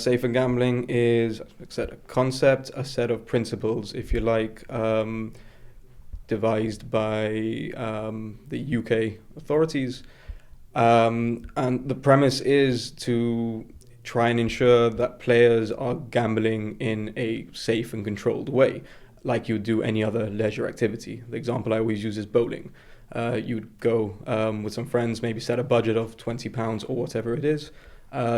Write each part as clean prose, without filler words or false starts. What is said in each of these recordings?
Safer gambling is a set of concept, a set of principles, if you like, devised by the UK authorities. And the premise is to try and ensure that players are gambling in a safe and controlled way, like you would do any other leisure activity. The example I always use is bowling. You'd go with some friends, maybe set a budget of £20 or whatever it is,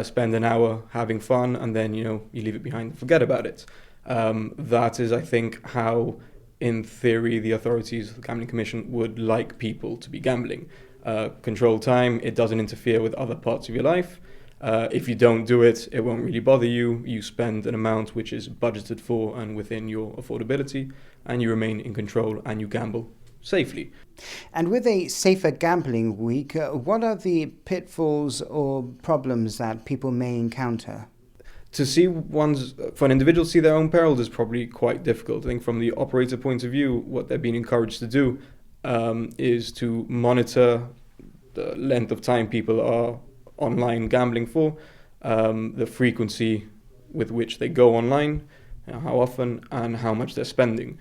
spend an hour having fun, and then you leave it behind and forget about it. That is, I think, how, in theory, the authorities, the Gambling Commission, would like people to be gambling. Controlled time, it doesn't interfere with other parts of your life. If you don't do it, it won't really bother you. You spend an amount which is budgeted for and within your affordability, and you remain in control and you gamble safely. And with a safer gambling week, what are the pitfalls or problems that people may encounter? For an individual to see their own peril is probably quite difficult. I think from the operator point of view, what they're being encouraged to do is to monitor the length of time people are online gambling for, the frequency with which they go online, how often, and how much they're spending.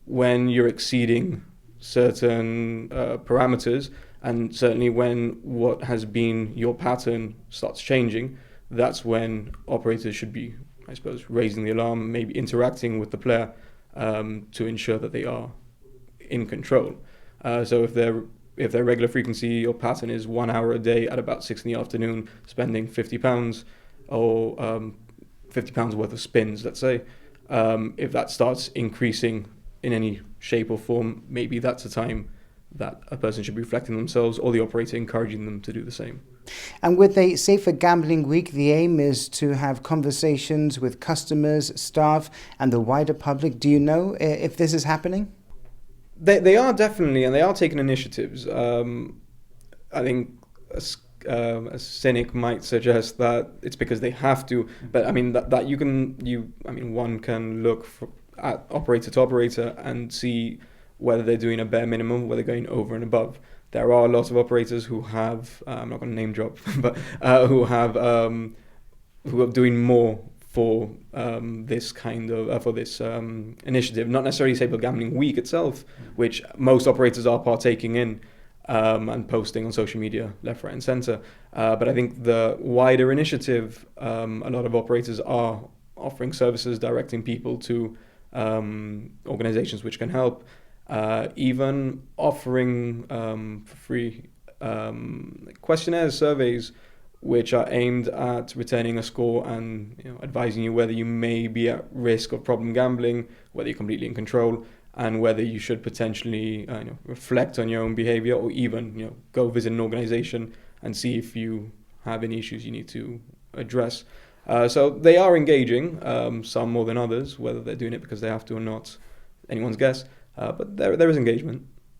When you're exceeding certain parameters, and certainly when what has been your pattern starts changing, that's when operators should be, I suppose, raising the alarm, maybe interacting with the player to ensure that they are in control. So if their regular frequency or pattern is 1 hour a day at about 6 in the afternoon, spending £50 or £50 worth of spins, let's say, if that starts increasing in any shape or form, maybe that's a time that a person should be reflecting themselves, or the operator encouraging them to do the same. And with a Safer Gambling Week, the aim is to have conversations with customers, staff, and the wider public. Do you know if this is happening? They are definitely, and they are taking initiatives. I think a cynic might suggest that it's because they have to, but I mean one can look at operator to operator and see whether they're doing a bare minimum, whether they're going over and above. There are a lot of operators who have, I'm not going to name drop, but who are doing more for this kind of initiative. Not necessarily Safer Gambling Week itself, which most operators are partaking in and posting on social media left, right, and centre. But I think the wider initiative, a lot of operators are offering services, directing people to organizations which can help, even offering for free questionnaires, surveys, which are aimed at returning a score and advising you whether you may be at risk of problem gambling, whether you're completely in control, and whether you should potentially reflect on your own behavior, or even go visit an organization and see if you have any issues you need to address. So they are engaging, some more than others. Whether they're doing it because they have to or not, anyone's guess. But there is engagement.